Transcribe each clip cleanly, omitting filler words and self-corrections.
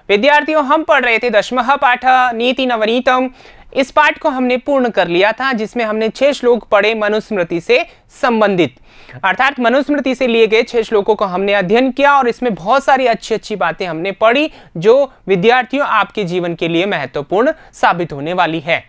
विद्यार्थियों, हम पढ़ रहे थे दशमः पाठ नीति नवनीतम। इस पाठ को हमने पूर्ण कर लिया था, जिसमें हमने 6 श्लोक पढ़े मनुस्मृति से संबंधित, अर्थात मनुस्मृति से लिए गए 6 श्लोकों को हमने अध्ययन किया और इसमें बहुत सारी अच्छी अच्छी बातें हमने पढ़ी जो विद्यार्थियों आपके जीवन के लिए महत्वपूर्ण साबित होने वाली है।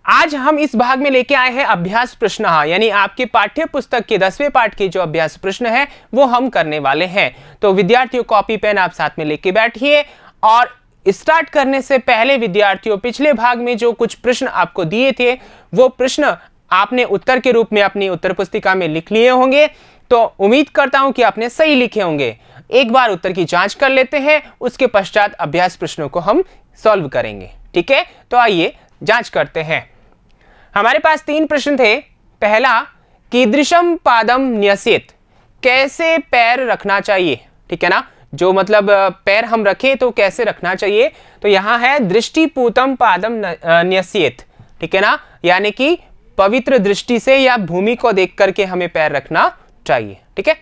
आज हम इस भाग में लेके आए हैं अभ्यास प्रश्न, यानी आपके पाठ्य पुस्तक के 10वें पाठ के जो अभ्यास प्रश्न है वो हम करने वाले हैं। तो विद्यार्थियों, कॉपी पेन आप साथ में लेके बैठिए और स्टार्ट करने से पहले विद्यार्थियों, पिछले भाग में जो कुछ प्रश्न आपको दिए थे वो प्रश्न आपने उत्तर के रूप में अपनी उत्तर पुस्तिका में लिख लिए होंगे। तो उम्मीद करता हूं कि आपने सही लिखे होंगे। एक बार उत्तर की जांच कर लेते हैं, उसके पश्चात अभ्यास प्रश्नों को हम सॉल्व करेंगे। ठीक है, तो आइए जांच करते हैं। हमारे पास 3 प्रश्न थे। पहला, कीदृशम पादम न्यसेत, कैसे पैर रखना चाहिए। ठीक है ना, जो मतलब पैर हम रखें तो कैसे रखना चाहिए। तो यहां है दृष्टिपूतम पादम न्यसेत। ठीक है ना, यानी कि पवित्र दृष्टि से या भूमि को देख करके हमें पैर रखना चाहिए। ठीक है,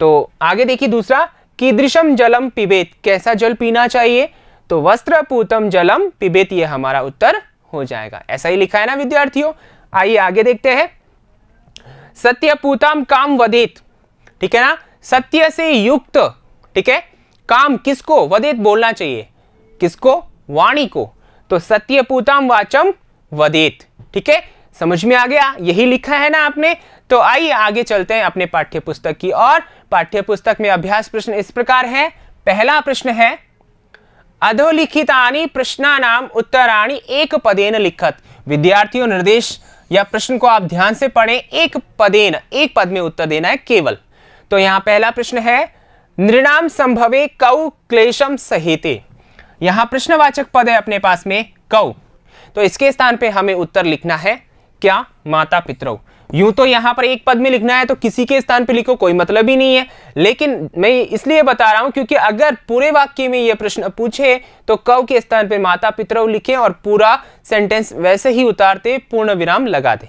तो आगे देखिए दूसरा, कीदृशम जलम पिबेत, कैसा जल पीना चाहिए। तो वस्त्रपूतम जलम पिबेत, ये हमारा उत्तर हो जाएगा। ऐसा ही लिखा है ना विद्यार्थियों। आइए आगे देखते हैं। सत्यपूतम काम वदेत। ठीक है ना, सत्य से युक्त। ठीक है, काम किसको, वदेत बोलना चाहिए, किसको, वाणी को। तो सत्यपूतम वाचम वदेत। ठीक है, समझ में आ गया, यही लिखा है ना आपने। तो आइए आगे चलते हैं अपने पाठ्य पुस्तक की ओर। पाठ्य पुस्तक में अभ्यास प्रश्न इस प्रकार है। पहला प्रश्न है, अधोलिखितानि प्रश्नानाम उत्तराणि एक पदेन लिखत। विद्यार्थियों, निर्देश या प्रश्न को आप ध्यान से पढ़ें। एक पदेन, एक पद में उत्तर देना है केवल। तो यहां पहला प्रश्न है, नृणाम संभवे कौ क्लेशम सहेते। यहां प्रश्नवाचक पद है अपने पास में कौ, तो इसके स्थान पे हमें उत्तर लिखना है क्या, माता पितरौ। यूं तो यहां पर एक पद में लिखना है तो किसी के स्थान पे लिखो, कोई मतलब ही नहीं है। लेकिन मैं इसलिए बता रहा हूं क्योंकि अगर पूरे वाक्य में यह प्रश्न पूछे तो कौ के स्थान पे माता पितरौ लिखें और पूरा सेंटेंस वैसे ही उतारते पूर्ण विराम लगा दे।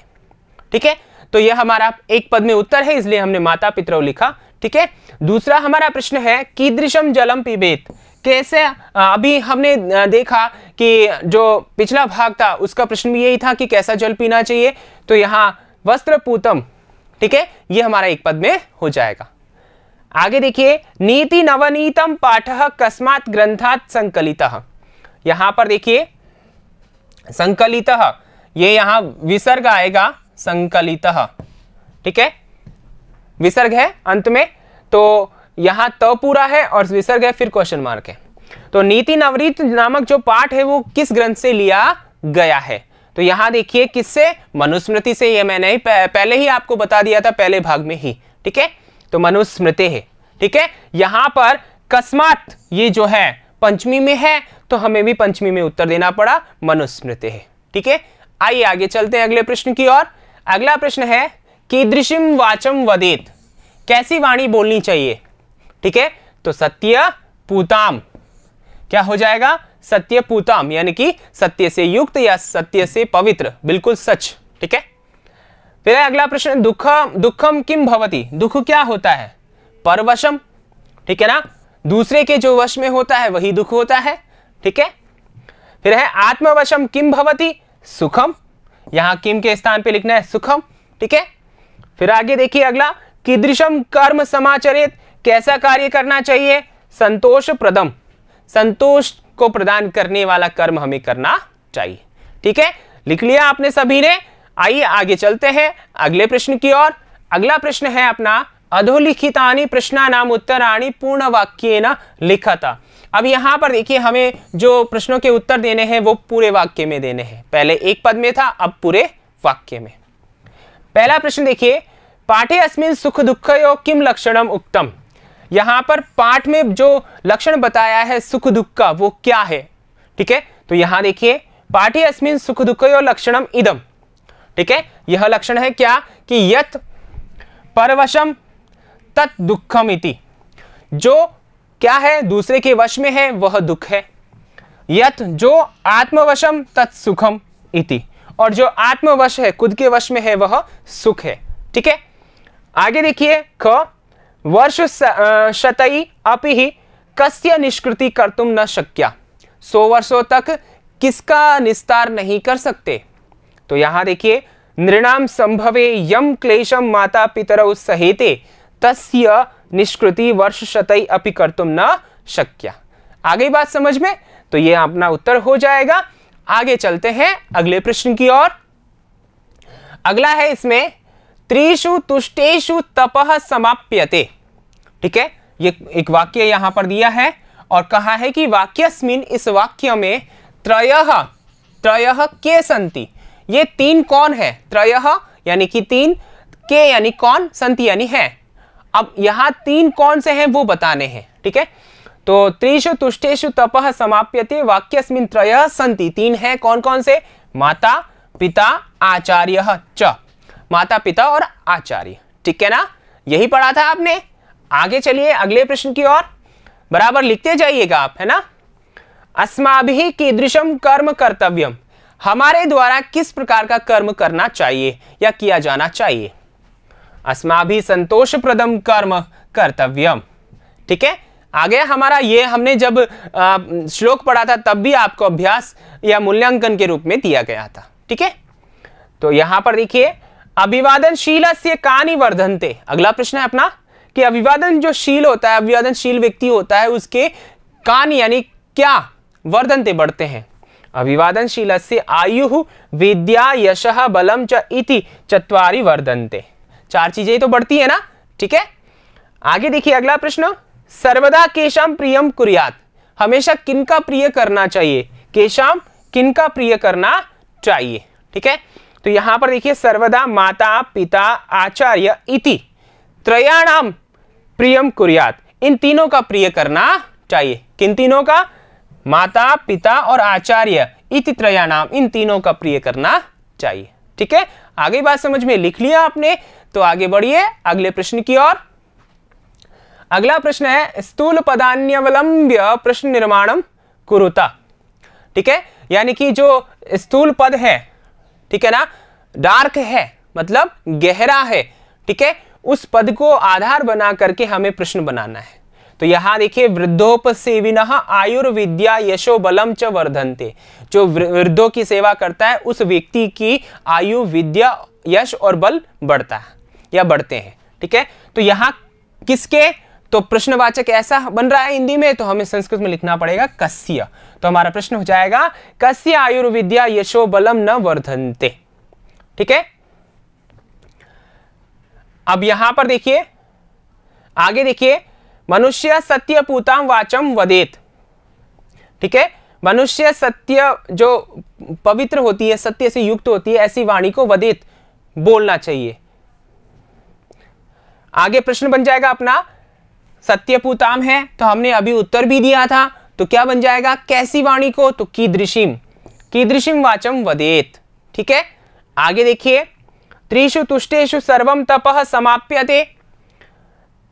ठीक है, तो यह हमारा एक पद में उत्तर है, इसलिए हमने माता पितरौ लिखा। ठीक है, दूसरा हमारा प्रश्न है, कीदृशम जलम पिबेत, कैसे। अभी हमने देखा कि जो पिछला भाग था उसका प्रश्न भी यही था कि कैसा जल पीना चाहिए। तो यहां वस्त्रपूतम, ठीक है, ये हमारा एक पद में हो जाएगा। आगे देखिए, नीति नवनीतम पाठः कस्मात् ग्रंथात् संकलितः। यहां पर देखिए संकलितः, ये यहां विसर्ग आएगा, संकलितः। ठीक है, विसर्ग है अंत में, तो यहां त पूरा है और विसर्ग है, फिर क्वेश्चन मार्क है। तो नीति नवनीत नामक जो पाठ है वो किस ग्रंथ से लिया गया है। तो यहां देखिए किससे, मनुस्मृति से। ये मैंने पहले ही आपको बता दिया था पहले भाग में ही। ठीक है, तो मनुस्मृति है। ठीक है, यहां पर कस्मात ये जो है पंचमी में है, तो हमें भी पंचमी में उत्तर देना पड़ा, मनुस्मृति है। ठीक है, आइए आगे चलते हैं अगले प्रश्न की ओर। अगला प्रश्न है, कीदृशम वाचम वदेत, कैसी वाणी बोलनी चाहिए। ठीक है, तो सत्य पूताम, क्या हो जाएगा, सत्य पूताम, यानी कि सत्य से युक्त या सत्य से पवित्र, बिल्कुल सच। ठीक है, फिर अगला प्रश्न, दुखम किम भवति, दुख क्या होता है, परवशम। ठीक है ना, दूसरे के जो वश में होता है वही दुख होता है। ठीक है, फिर है आत्मवशम किम भवति, सुखम। यहां किम के स्थान पे लिखना है सुखम। ठीक है, फिर आगे देखिए अगला, कीदृशम कर्म समाचरेत, कैसा कार्य करना चाहिए, संतोष प्रदम, संतोष को प्रदान करने वाला कर्म हमें करना चाहिए। ठीक है, लिख लिया आपने सभी ने। आइए आगे चलते हैं अगले प्रश्न की ओर। अगला प्रश्न है अपना, अधोलिखितानि प्रश्नानाम उत्तराणि पूर्ण वाक्येन लिखता। अब यहां पर देखिए हमें जो प्रश्नों के उत्तर देने हैं वो पूरे वाक्य में देने हैं। पहले एक पद में था, अब पूरे वाक्य में। पहला प्रश्न देखिए, पाठे अस्मिन् सुख दुःखयोः किम लक्षणम उक्तम। यहां पर पाठ में जो लक्षण बताया है सुख दुख का वो क्या है। ठीक है, तो यहां देखिए, पाठे अस्मिन् सुख दुःखयोः लक्षणम इदम। ठीक है, यह लक्षण है क्या, कि यत् परवशम तत् दुखम इति, जो क्या है दूसरे के वश में है वह दुख है। यत् जो आत्मवशम तत् सुखम इति, और जो आत्मवश है, खुद के वश में है, वह सुख है। ठीक है, आगे देखिए, ख वर्ष शतई अपि कस्य निष्कृति कर्तुम न शक्या, 100 वर्षों तक किसका निस्तार नहीं कर सकते। तो यहां देखिए, नृणाम संभवे यम क्लेशम माता पितरौ सहेते तस्य निष्कृति वर्ष शतै अपि कर्तुम न शक्या। आगे बात समझ में, तो ये अपना उत्तर हो जाएगा। आगे चलते हैं अगले प्रश्न की ओर। अगला है इसमें त्रिषु तुष्टेषु तपः समाप्यते। ठीक है, ये एक वाक्य यहां पर दिया है और कहा है कि वाक्यस्मिन्, इस वाक्य में त्रयः त्रयः के सन्ति, ये तीन कौन है। त्रयः यानी कि तीन, के यानी कौन, संति यानी है। अब यहां तीन कौन से हैं वो बताने हैं। ठीक है, तो त्रिषु तुष्टेषु तपः समाप्यते वाक्यस्मिन् त्रयः सन्ति, तीन है, कौन कौन से, माता पिता आचार्य च, माता पिता और आचार्य। ठीक है ना, यही पढ़ा था आपने। आगे चलिए अगले प्रश्न की ओर, बराबर लिखते जाइएगा आप, है ना। अस्माभिः कीदृशं कर्म कर्तव्यम, हमारे द्वारा किस प्रकार का कर्म करना चाहिए या किया जाना चाहिए। अस्माभिः संतोषप्रदम कर्म कर्तव्यम। ठीक है, आगे हमारा ये हमने जब श्लोक पढ़ा था तब भी आपको अभ्यास या मूल्यांकन के रूप में दिया गया था। ठीक है, तो यहां पर देखिए, अभिवादनशीलस्य कानि वर्धन्ते। अगला प्रश्न है अपना कि अभिवादन जो शील होता है, अभिवादनशील व्यक्ति होता है, उसके कानि यानी क्या, वर्धन्ते बढ़ते हैं। अभिवादनशीलस्य आयुः विद्या यशः बलम च इति चत्वारि वर्धन्ते, चार चीजें तो बढ़ती है ना। ठीक है, आगे देखिए अगला प्रश्न, सर्वदा केशाम प्रियम कुर्यात्, हमेशा किनका प्रिय करना चाहिए, केशाम किनका प्रिय करना चाहिए। ठीक है, तो यहां पर देखिए, सर्वदा माता पिता आचार्य इति त्रयाणाम प्रियम कुर्यात्, इन तीनों का प्रिय करना चाहिए। किन तीनों का, माता पिता और आचार्य इति त्रयाणाम, इन तीनों का प्रिय करना चाहिए। ठीक है, आगे बात समझ में लिख लिया आपने, तो आगे बढ़िए अगले प्रश्न की ओर। अगला प्रश्न है स्थूल पदान्यवलंब्य प्रश्न निर्माणम कुरुता। ठीक है, यानी कि जो स्थूल पद है, ठीक है ना, डार्क है मतलब गहरा है। ठीक है, उस पद को आधार बना करके हमें प्रश्न बनाना है। तो यहां देखिए, वृद्धोपसेविनः आयुर्विद्या यशो बलम च वर्धन्ते, जो वृद्धों की सेवा करता है उस व्यक्ति की आयु विद्या यश और बल बढ़ता है या बढ़ते हैं। ठीक है, तो यहां किसके, तो प्रश्नवाचक ऐसा बन रहा है हिंदी में, तो हमें संस्कृत में लिखना पड़ेगा कस्य। तो हमारा प्रश्न हो जाएगा कस्य आयुर्विद्या यशो बलम न वर्धन्ते। ठीक है, अब यहां पर देखिए आगे देखिए, मनुष्य सत्य पूताम वाचम वदेत। ठीक है, मनुष्य सत्य जो पवित्र होती है, सत्य से युक्त होती है, ऐसी वाणी को वदेत बोलना चाहिए। आगे प्रश्न बन जाएगा अपना, सत्यपूताम है तो हमने अभी उत्तर भी दिया था, तो क्या बन जाएगा, कैसी वाणी को, तो कीदृशिम, कीदृशिम वाचम वदेत। ठीक है, आगे देखिए, त्रिषु तुष्टेषु सर्वम तपः समाप्यते।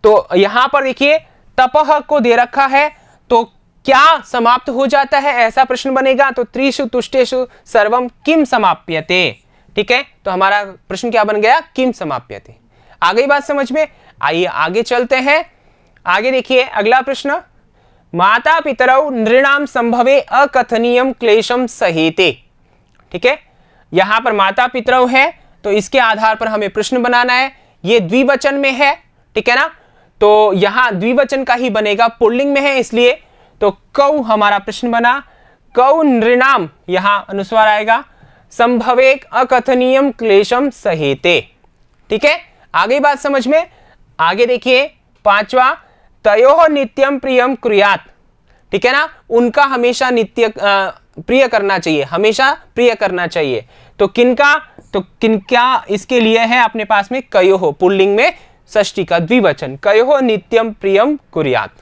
तो यहां पर देखिए तपः को दे रखा है, तो क्या समाप्त हो जाता है, ऐसा प्रश्न बनेगा। तो त्रिषु तुष्टेषु सर्वम किम समाप्यते। ठीक है, तो हमारा प्रश्न क्या बन गया, किम समाप्यते। आ गई बात समझ में। आइए आगे चलते हैं। आगे देखिए अगला प्रश्न, माता पितरौ नृणाम संभवे अकथनीयम क्लेशम सहेते। ठीक है, यहां पर माता पितरौ है तो इसके आधार पर हमें प्रश्न बनाना है। ये द्विवचन में है, ठीक है ना, तो यहां द्विवचन का ही बनेगा, पुल्लिंग में है इसलिए। तो कौ हमारा प्रश्न बना, कौ नृणाम, यहां अनुस्वार आएगा, संभवे अकथनीयम क्लेशम सहेते। ठीक है, आगे बात समझ में। आगे देखिए पांचवा, तयोः नित्यम प्रियम कुर्यात्। ठीक है ना, उनका हमेशा नित्य प्रिय करना चाहिए, हमेशा प्रिय करना चाहिए। तो किनका, तो किनका इसके लिए है अपने पास में कयोः, पुल्लिंग में षष्ठी का द्विवचन, कयोः नित्यम प्रियम कुर्यात्।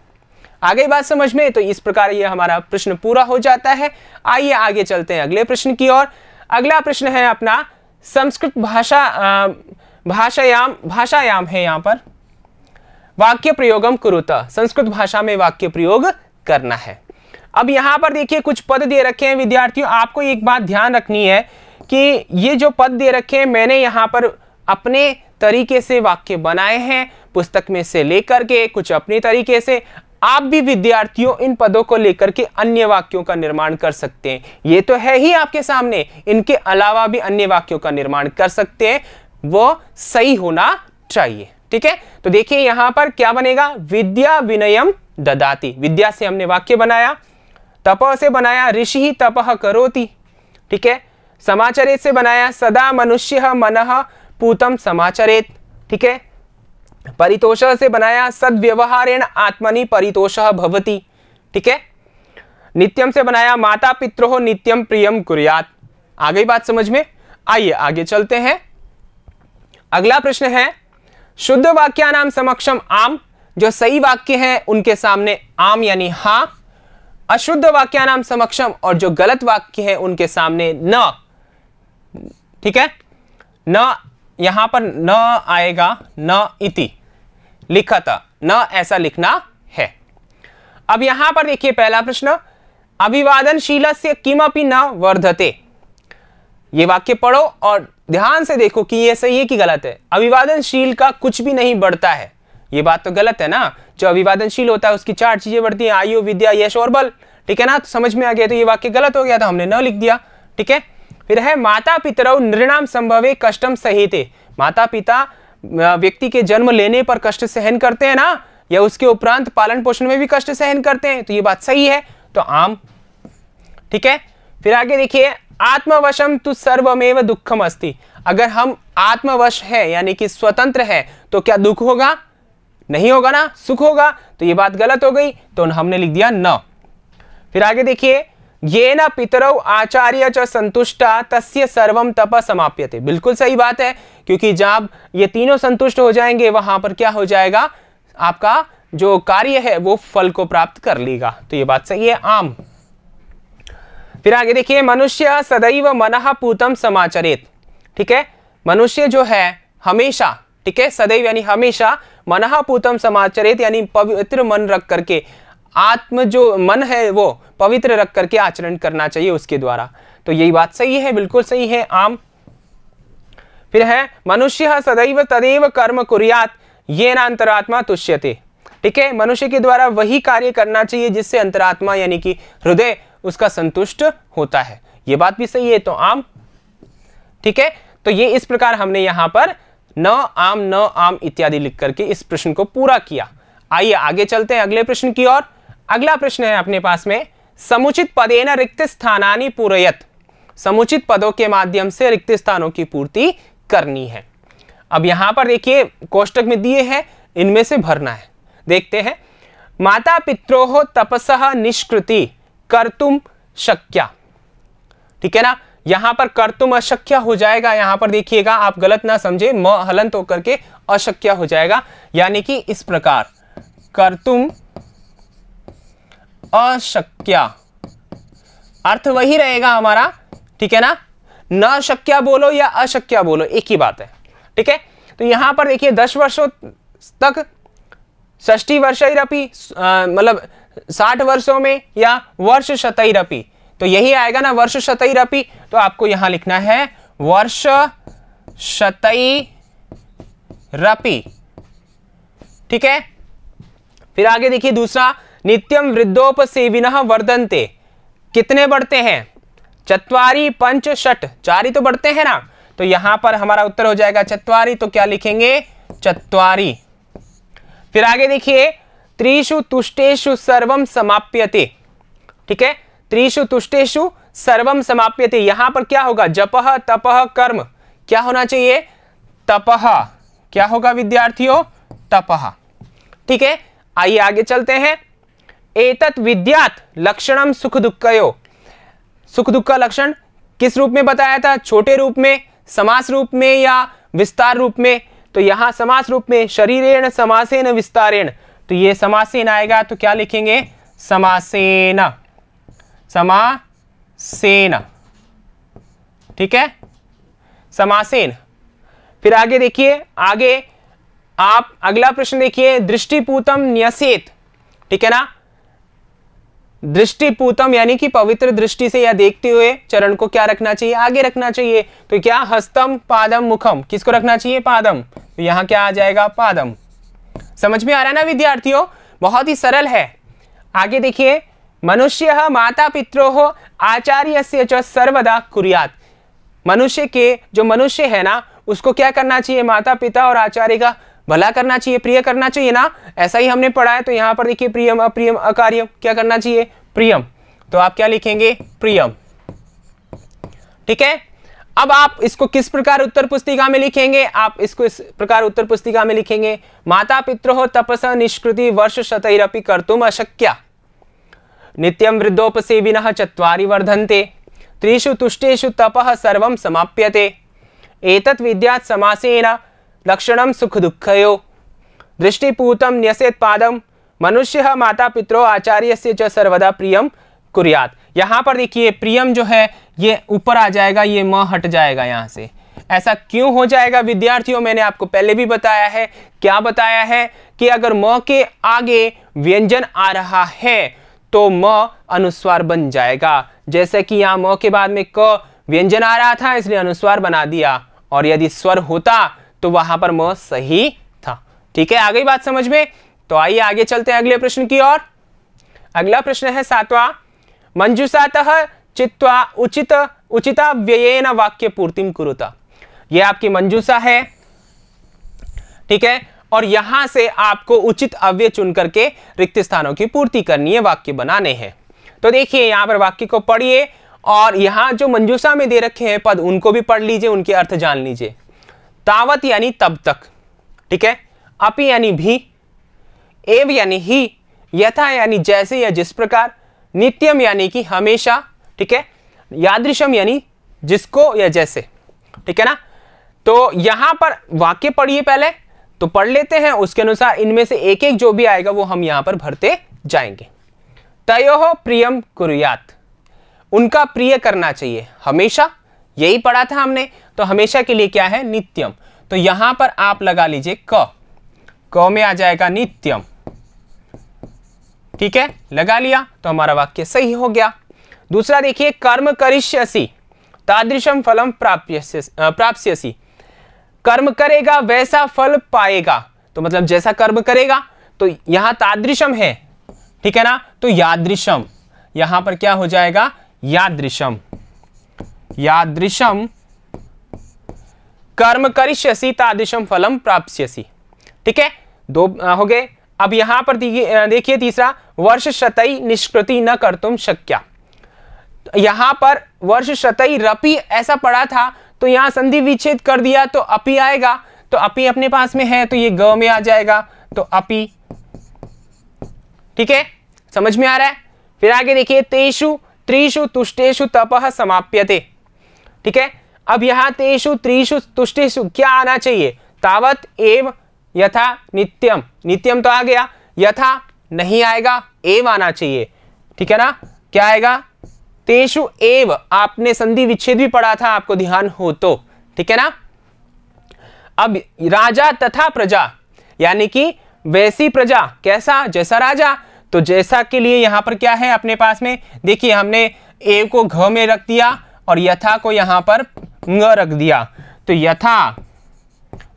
आगे बात समझ में। तो इस प्रकार ये हमारा प्रश्न पूरा हो जाता है। आइए आगे चलते हैं अगले प्रश्न की ओर। अगला प्रश्न है अपना संस्कृत भाषायाम है, यहां पर वाक्य प्रयोगम कुरुता, संस्कृत भाषा में वाक्य प्रयोग करना है। अब यहां पर देखिए कुछ पद दे रखे हैं विद्यार्थियों, आपको एक बात ध्यान रखनी है कि ये जो पद दे रखे हैं मैंने यहां पर अपने तरीके से वाक्य बनाए हैं, पुस्तक में से लेकर के कुछ अपने तरीके से। आप भी विद्यार्थियों इन पदों को लेकर के अन्य वाक्यों का निर्माण कर सकते हैं। ये तो है ही आपके सामने, इनके अलावा भी अन्य वाक्यों का निर्माण कर सकते हैं, वो सही होना चाहिए। ठीक है, तो देखिए यहां पर क्या बनेगा, विद्या विनयम ददाति, विद्या से हमने वाक्य बनाया, तपः से बनाया ऋषि तपः करोति। ठीक है, समाचरेत से बनाया सदा मनुष्य मनः पूतम समाचरेत। ठीक है, परितोष से बनाया सद्व्यवहारेण आत्मनि परितोषः भवति। ठीक है, नित्यम से बनाया माता पित्रोः नित्यम प्रियम कुर्यात्। आ गई बात समझ में? आइए आगे चलते हैं। अगला प्रश्न है, शुद्ध वाक्यानाम समक्षम आम, जो सही वाक्य हैं उनके सामने आम यानी हां, अशुद्ध वाक्यानाम समक्षम, और जो गलत वाक्य है उनके सामने न। ठीक है, न यहां पर न आएगा, न इति लिखत, न ऐसा लिखना है। अब यहां पर देखिए पहला प्रश्न, अभिवादनशीलस्य किमपि न वर्धते। ये वाक्य पढ़ो और ध्यान से देखो कि ये सही है कि गलत है। अभिवादनशील का कुछ भी नहीं बढ़ता है, ये बात तो गलत है ना। जो अभिवादनशील होता है उसकी 4 चीजें बढ़ती हैं, आयु, विद्या, यश और बल। ठीक है ना, तो समझ में आ गया। तो ये वाक्य गलत हो गया, तो हमने न लिख दिया। ठीक है, फिर है माता पितरौ नृणाम संभवे कष्टम सहेते। माता पिता व्यक्ति के जन्म लेने पर कष्ट सहन करते हैं ना, या उसके उपरांत पालन पोषण में भी कष्ट सहन करते हैं, तो ये बात सही है, तो आम। ठीक है, फिर आगे देखिए, आत्मवशम तु सर्वमेव दुखम अस्ति। अगर हम आत्मवश है यानी कि स्वतंत्र है तो क्या दुख होगा? नहीं होगा ना, सुख होगा। तो ये बात गलत हो गई, तो हमने लिख दिया न। फिर आगे देखिए, येन पितरौ आचार्य च संतुष्टा तस्य सर्वम तप समाप्यते। बिल्कुल सही बात है, क्योंकि जब ये तीनों संतुष्ट हो जाएंगे वहां पर क्या हो जाएगा, आपका जो कार्य है वो फल को प्राप्त कर लेगा। तो ये बात सही है, आम। फिर आगे देखिए, मनुष्य सदैव मनः पूतम समाचरेत। ठीक है, मनुष्य जो है हमेशा, ठीक है, सदैव यानी हमेशा, मनः पूतम समाचरेत यानी पवित्र मन रख करके, आत्म जो मन है वो पवित्र रख करके आचरण करना चाहिए उसके द्वारा। तो यही बात सही है, बिल्कुल सही है, आम। फिर है, मनुष्य सदैव तदेव कर्म कुर्यात् येन अंतरात्मा तुष्यते। ठीक है, मनुष्य के द्वारा वही कार्य करना चाहिए जिससे अंतरात्मा यानी कि हृदय उसका संतुष्ट होता है। ये बात भी सही है, तो आम। ठीक है, तो ये इस प्रकार हमने यहां पर न आम, न आम इत्यादि लिख करके इस प्रश्न को पूरा किया। आइए आगे चलते हैं अगले प्रश्न की ओर। अगला प्रश्न है अपने पास में, समुचित पदेन रिक्त स्थानानि पूरयत। समुचित पदों के माध्यम से रिक्त स्थानों की पूर्ति करनी है। अब यहां पर देखिए कोष्टक में दिए हैं, इनमें से भरना है। देखते हैं, माता पित्रोः तपसः निष्कृति कर्तुम शक्या। ठीक है ना, यहां पर कर्तुम अशक्य हो जाएगा। यहां पर देखिएगा, आप गलत ना समझे, म हलंत होकर के अशक्य हो जाएगा, यानी कि इस प्रकार कर्तुम अशक्य, अर्थ वही रहेगा हमारा। ठीक है ना, न शक्य बोलो या अशक्य बोलो, एक ही बात है। ठीक है, तो यहां पर देखिए 10 वर्षों तक, 60 वर्षैरपि, मतलब 60 वर्षों में, या वर्ष शतैरपि, तो यही आएगा ना, वर्ष शतैरपि। तो आपको यहां लिखना है वर्ष शतैरपि। ठीक है, फिर आगे देखिए दूसरा, नित्यम वृद्धोपसेविनः वर्धन्ते। कितने बढ़ते हैं? 4 5 6, 4 ही तो बढ़ते हैं ना, तो यहां पर हमारा उत्तर हो जाएगा 4। तो क्या लिखेंगे? 4। फिर आगे देखिए, त्रिषु तुष्टेषु सर्वम समाप्यते। ठीक है, त्रिषु तुष्टेषु सर्वम समाप्यते, यहां पर क्या होगा? जपः तपः कर्म, क्या होना चाहिए? तपः। क्या होगा विद्यार्थियों? तपः। ठीक है, आइए आगे चलते हैं। एतत् विद्यात् लक्षणम सुख दुःखयो। सुख दुःख का लक्षण किस रूप में बताया था? छोटे रूप में, समास रूप में, या विस्तार रूप में? तो यहां समास रूप में, शरीरेण समासेन विस्तारेण, तो ये समासेन आएगा। तो क्या लिखेंगे? समासेन, समासेन। ठीक है, समासेन। फिर आगे देखिए, आगे आप अगला प्रश्न देखिए, दृष्टिपूतम न्यसेत। ठीक है ना, दृष्टिपूतम यानी कि पवित्र दृष्टि से या देखते हुए चरण को क्या रखना चाहिए? आगे रखना चाहिए। तो क्या? हस्तम पादम मुखम, किसको रखना चाहिए? पादम। तो यहां क्या आ जाएगा? पादम। समझ में आ रहा है ना विद्यार्थियों? बहुत ही सरल है। आगे देखिए, मनुष्य माता पित्रोः आचार्यस्य च सर्वदा कुर्यात्। मनुष्य के जो मनुष्य है ना, उसको क्या करना चाहिए? माता पिता और आचार्य का भला करना चाहिए, प्रिय करना चाहिए ना, ऐसा ही हमने पढ़ा है। तो यहाँ पर देखिए प्रियम अप्रियम अकार्यम, क्या करना चाहिए? प्रियम। तो आप क्या लिखेंगे? प्रियम। ठीक है। अब आप इसको किस प्रकार उत्तर पुस्तिका में लिखेंगे? आप इसको इस प्रकार उत्तर पुस्तिका में लिखेंगे, माता पित्रोः तपसा निष्कृति वर्ष शतैरपि कर्तुम अशक्या, नित्यं वृद्धोपसेविनः चत्वारि वर्धन्ते, त्रिषु तुष्टेषु तपः सर्वं समाप्यते, एतत् विद्यात् समासेन लक्षणं सुख दुःखयोः, दृष्टिपूतं न्यसेत् पादं, मनुष्यः माता पित्रोः आचार्यस्य च सर्वदा प्रियं कुर्यात्। यहाँ पर देखिए प्रियम जो है ये ऊपर आ जाएगा, ये म हट जाएगा यहाँ से। ऐसा क्यों हो जाएगा विद्यार्थियों? मैंने आपको पहले भी बताया है। क्या बताया है? कि अगर म के आगे व्यंजन आ रहा है तो म अनुस्वार बन जाएगा। जैसे कि यहाँ म के बाद में क व्यंजन आ रहा था, इसलिए अनुस्वार बना दिया, और यदि स्वर होता तो वहां पर म सही था। ठीक है, आ गई बात समझ में? तो आइए आगे चलते हैं अगले प्रश्न की ओर। अगला प्रश्न है 7वां, मंजूषातः चित्वा उचिता व्ययेन वाक्य पूर्तिम कुरुता। यह आपकी मंजूषा है। ठीक है, और यहां से आपको उचित अव्यय चुन करके रिक्त स्थानों की पूर्ति करनी है, वाक्य बनाने हैं। तो देखिए यहां पर वाक्य को पढ़िए, और यहां जो मंजूषा में दे रखे हैं पद उनको भी पढ़ लीजिए, उनके अर्थ जान लीजिए। तावत यानी तब तक। ठीक है, अपि यानी भी, एव यानी ही, यथा यानी जैसे या जिस प्रकार, नित्यम यानी कि हमेशा। ठीक है, यादृशम यानी जिसको या जैसे। ठीक है ना। तो यहां पर वाक्य पढ़िए पहले, तो पढ़ लेते हैं, उसके अनुसार इनमें से एक एक जो भी आएगा वो हम यहां पर भरते जाएंगे। तयोः प्रियम कुर्यात्, उनका प्रिय करना चाहिए हमेशा, यही पढ़ा था हमने। तो हमेशा के लिए क्या है? नित्यम। तो यहां पर आप लगा लीजिए क में आ जाएगा नित्यम। ठीक है, लगा लिया तो हमारा वाक्य सही हो गया। दूसरा देखिए, कर्म करिष्यसि तादृशम फलम प्राप्स्यसि। कर्म करेगा वैसा फल पाएगा, तो मतलब जैसा कर्म करेगा। तो यहां तादृशम है, ठीक है ना, तो यादृशम, यहां पर क्या हो जाएगा? यादृशम। यादृशम कर्म करिष्यसि तादृशम फलम प्राप्स्यसि। ठीक है, दो हो गए। अब यहां पर देखिए तीसरा, वर्ष शतई निष्कृति न कर्तुम शक्या। यहां पर वर्ष शतई रपि ऐसा पढ़ा था, तो यहां संधि विच्छेद कर दिया तो अपि आएगा। तो अपि अपने पास में है तो ये ग में आ जाएगा, तो अपि। ठीक है, समझ में आ रहा है? फिर आगे देखिए, तेषु त्रिषु तुष्टेषु तपः समाप्यते। ठीक है, अब यहां तेषु त्रिषु तुष्टेषु क्या आना चाहिए? तावत एव यथा नित्यम। नित्यम तो आ गया, यथा नहीं आएगा, एव आना चाहिए। ठीक है ना, क्या आएगा? तेषु एव। आपने संधि विच्छेद भी पढ़ा था, आपको ध्यान हो तो। ठीक है ना। अब राजा तथा प्रजा, यानी कि वैसी प्रजा, कैसा? जैसा राजा। तो जैसा के लिए यहां पर क्या है अपने पास में? देखिए हमने एव को घ में रख दिया और यथा को यहां पर ng रख दिया। तो यथा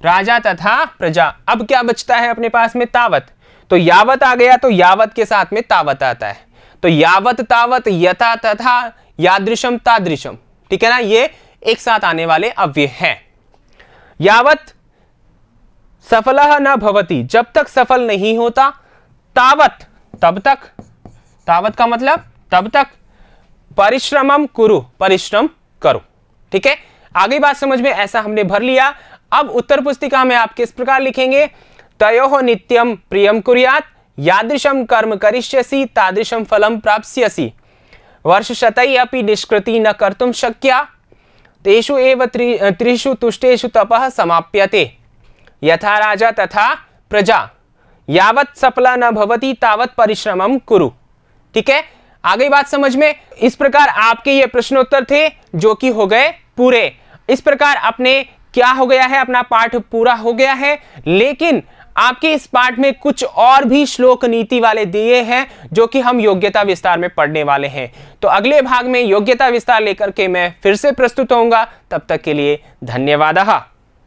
राजा तथा प्रजा। अब क्या बचता है अपने पास में? तावत। तो यावत आ गया, तो यावत के साथ में तावत आता है। तो यावत तावत यथा तथा यादृशम तादृशम। ठीक है ना, ये एक साथ आने वाले अव्यय हैं। यावत सफलः न भवति, जब तक सफल नहीं होता। तावत तब तक, तावत का मतलब तब तक। परिश्रमम कुरु, परिश्रम करो। ठीक है, आगे बात समझ में? ऐसा हमने भर लिया। अब उत्तर पुस्तिका में आप किस प्रकार लिखेंगे? तयोः नित्यम प्रियम कुर्यात्, यादृशम कर्म करिष्यसि तादृशम फलम प्राप्स्यसि, वर्ष शतई अपि निष्कृति न कर्तुम शक्या, तेषु एव त्रिषु तुष्टेषु तपः समाप्यते, यथा राजा तथा प्रजा, यावत् सफला न भवति तावत् परिश्रमम कुरु। ठीक है, आ गई बात समझ में? इस प्रकार आपके ये प्रश्नोत्तर थे जो कि हो गए पूरे। इस प्रकार अपने क्या हो गया है? अपना पाठ पूरा हो गया है। लेकिन आपके इस पाठ में कुछ और भी श्लोक नीति वाले दिए हैं जो कि हम योग्यता विस्तार में पढ़ने वाले हैं। तो अगले भाग में योग्यता विस्तार लेकर के मैं फिर से प्रस्तुत होऊंगा। तब तक के लिए धन्यवाद।